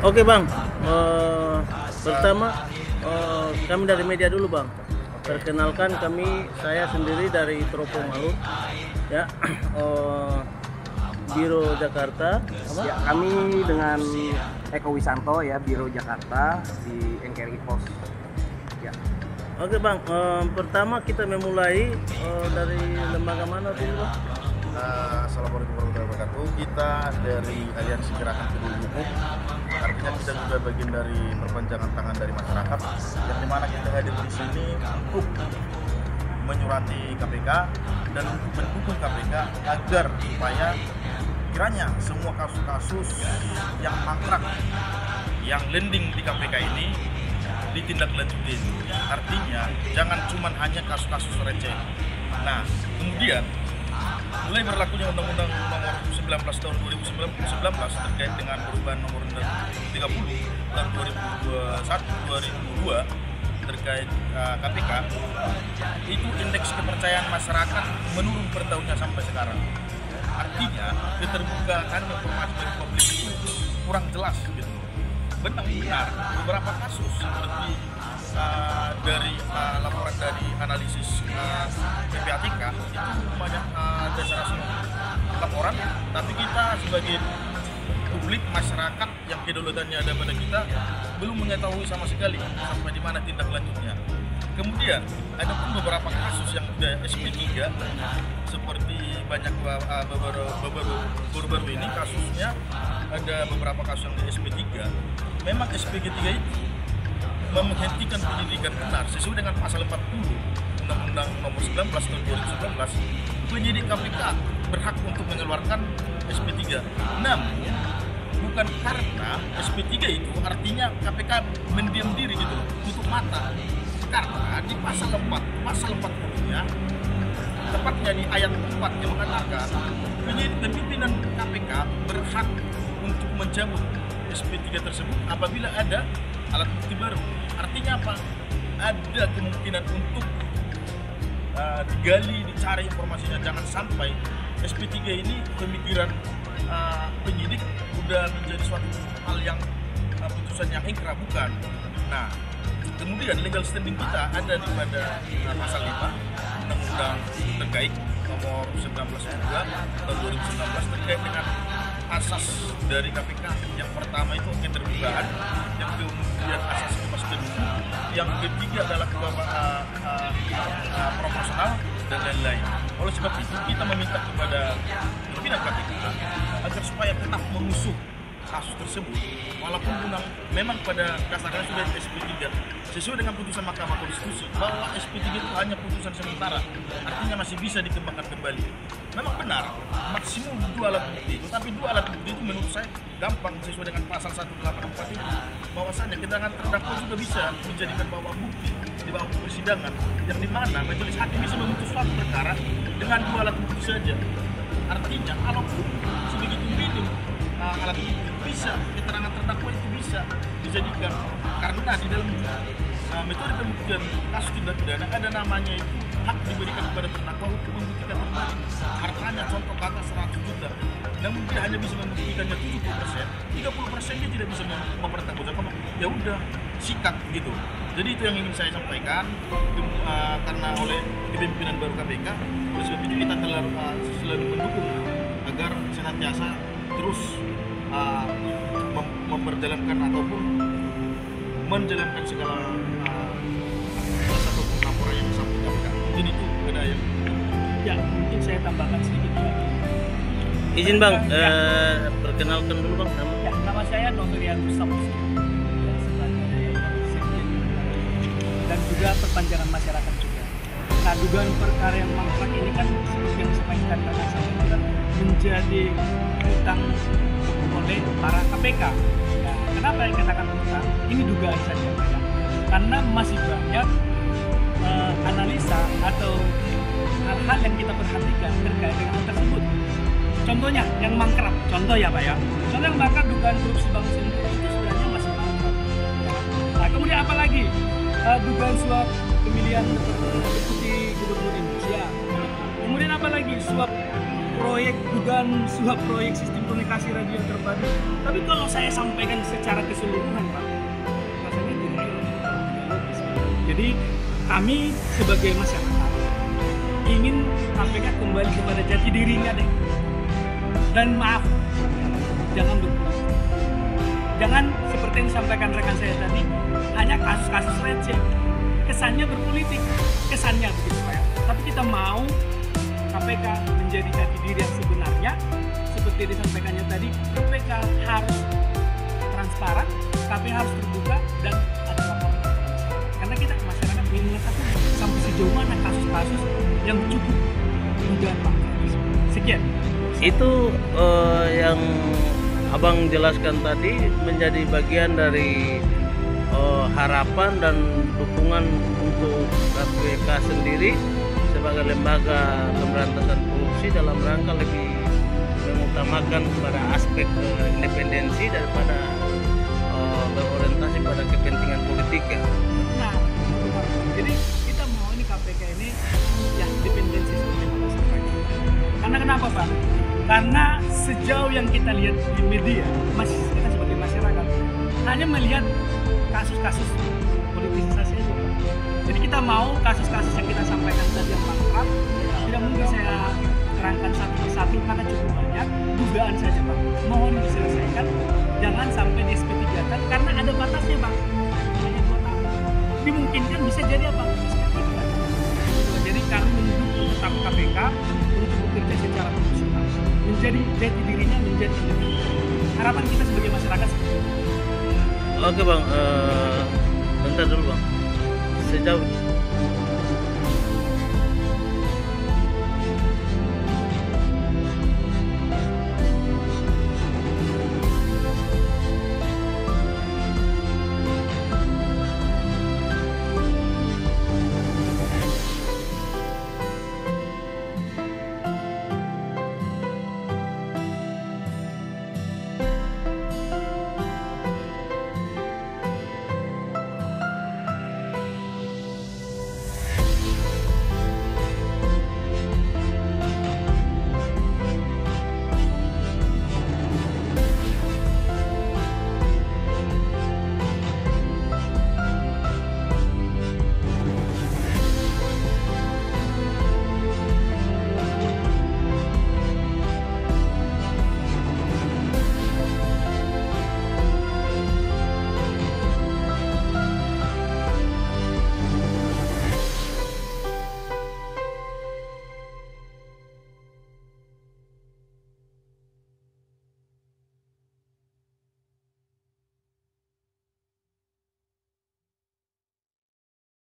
Oke Bang, pertama kami dari media dulu Bang. Perkenalkan saya sendiri dari Teropong Alun, ya, Biro Jakarta. Ya, kami dengan Eko Wisanto ya, Biro Jakarta di NKRI Pos. Ya. Oke Bang, pertama kita memulai dari lembaga mana dulu Bang? Assalamualaikum warahmatullahi wabarakatuh. Kita dari Aliansi Gerakan Peduli Hukum. Artinya kita juga bagian dari perpanjangan tangan dari masyarakat, yang dimana kita hadir di sini untuk menyurati KPK dan untuk mendukung KPK agar supaya kiranya semua kasus-kasus yang mangkrak, yang landing di KPK ini ditindaklanjuti. Artinya jangan cuma hanya kasus-kasus receh. Nah, kemudian mulai berlakunya Undang-Undang Nomor 19 Tahun 2019 terkait dengan perubahan Nomor 30 Tahun 2002 terkait KPK, itu indeks kepercayaan masyarakat menurun per tahunnya sampai sekarang. Artinya keterbukaan informasi dari publik itu kurang jelas gitu. Benar beberapa kasus seperti dari laporan dari analisis PPATK itu banyak dasar laporan, tapi kita sebagai publik, masyarakat yang kedaulatannya ada pada kita belum mengetahui sama sekali sampai di mana tindak lanjutnya. Kemudian ada pun beberapa kasus yang sudah SP3 seperti banyak baru-baru ini kasusnya, ada beberapa kasus yang di SP3. Memang SP3 itu menghentikan penyidikan benar sesuai dengan pasal 40 Undang-Undang Nomor 19 Tahun 2019. Penyidik KPK berhak untuk mengeluarkan SP3. Namun bukan karena SP3 itu artinya KPK mendiam diri gitu, tutup mata. Karena di pasal 40-nya, tepatnya di ayat 4 yang mengatakan penyidik dan pimpinan KPK berhak untuk mencabut SP3 tersebut apabila ada alat bukti baru. Artinya apa? Ada kemungkinan untuk digali, dicari informasinya. Jangan sampai SP3 ini pemikiran penyidik udah menjadi suatu hal yang putusan yang ingkrah, bukan. Nah, kemudian legal standing kita ada di pada pasal 5 Undang-Undang terkait Nomor 19 Tahun 2019 terkait dengan asas dari KPK. Yang pertama itu keterbukaan, yang kemudian asas kepastian hukum, yang ketiga adalah proporsional dan lain-lain. Oleh sebab itu kita meminta kepada pimpinan KPK agar supaya tetap mengusut kasus tersebut, walaupun memang pada dasarnya sudah SP3 sesuai dengan putusan Mahkamah Konstitusi bahwa SP3 itu hanya putusan sementara, artinya masih bisa dikembangkan kembali. Memang benar maksimum 2 alat bukti, tetapi 2 alat bukti itu menurut saya gampang sesuai dengan pasal 184 itu, bahwasannya keterangan terdakwa juga bisa dijadikan bawah bukti di bawah persidangan, yang dimana majelis hakim bisa memutus suatu perkara dengan 2 alat bukti saja. Artinya kalaupun sebegitu minim alat bukti, bisa keterangan terdakwa itu bisa dijadikan, karena di dalam metode pembuktian kasus tindak pidana ada namanya itu hak diberikan kepada terdakwa untuk membuktikan kembali hartanya. Contoh kata 100 juta, namun dia hanya bisa membuktikannya 70%, 30% dia tidak bisa mempertanggungjawabkan. Ya udah, sikat gitu. Jadi itu yang ingin saya sampaikan, karena oleh kepemimpinan baru KPK, oleh sebab itu kita selalu mendukung agar senantiasa terus memperjalankan ataupun menjalankan segala satu laporan yang disampaikan KPK. Jadi itu ada yang mungkin saya tambahkan sedikit lagi. Izin Bang, perkenalkan dulu Bang nama. Ya, nama saya Noverian Samusi, sebagai sekjen dan juga perpanjangan masyarakat juga. Nah, dugaan perkara yang mangkrak ini kan seperti yang disampaikan Kakak sampaikan menjadi hutang oleh para KPK. Ya, kenapa yang katakan hutang? Ini dugaan saja, ya. Karena masih banyak analisa atau hal-hal yang kita perhatikan terkait dengan hal tersebut. Contohnya yang mangkrak, contoh ya Pak ya. Contoh yang mangkrak dugaan korupsi bank senturi itu sebenarnya masih mangkrak. Nah, kemudian apa lagi? Dugaan suap pemilihan deputi gubernur Indonesia. Kemudian apa lagi? Dugaan suap proyek sistem komunikasi radio terpadu Tapi kalau saya sampaikan secara keseluruhan, Pak, rasanya tidak logis. Jadi kami sebagai masyarakat ingin KPK kembali kepada jati dirinya deh. Dan maaf, jangan berpolitik. Jangan seperti yang disampaikan rekan saya tadi, hanya kasus-kasus receh. Kesannya berpolitik, kesannya begitu Pak. Tapi kita mau KPK menjadi jati diri yang sebenarnya, seperti disampaikannya tadi, KPK harus transparan, KPK harus terbuka dan ada laporan. Karena kita masyarakat ingin mengetahui sampai sejauh mana kasus-kasus yang cukup dugaan Pak. Sekian. Itu yang Abang jelaskan tadi menjadi bagian dari harapan dan dukungan untuk KPK sendiri sebagai lembaga pemberantasan korupsi dalam rangka lebih mengutamakan pada aspek independensi daripada berorientasi pada kepentingan politik ya. Nah, jadi kita mau ini KPK ini yang independensi seperti yang Bapak sampaikan. Karena kenapa Pak? Karena sejauh yang kita lihat di media, kita sebagai masyarakat hanya melihat kasus-kasus politisasi aja Pak. Jadi kita mau kasus-kasus yang kita sampaikan tadi yang mangkrak, tidak mungkin saya terangkan satu persatu karena cukup banyak, dugaan saja Pak. Mohon diselesaikan, jangan sampai di SP3 kan, karena ada batasnya Pak. Hanya 2 tahun. Dimungkinkan bisa jadi apa? SP3. Jadi kami mendukung tetap KPK untuk bekerja secara profesional, menjadi jati dirinya, menjadi independen. Harapan kita sebagai masyarakat seperti itu. Oke Bang, bentar dulu Bang. Sejauh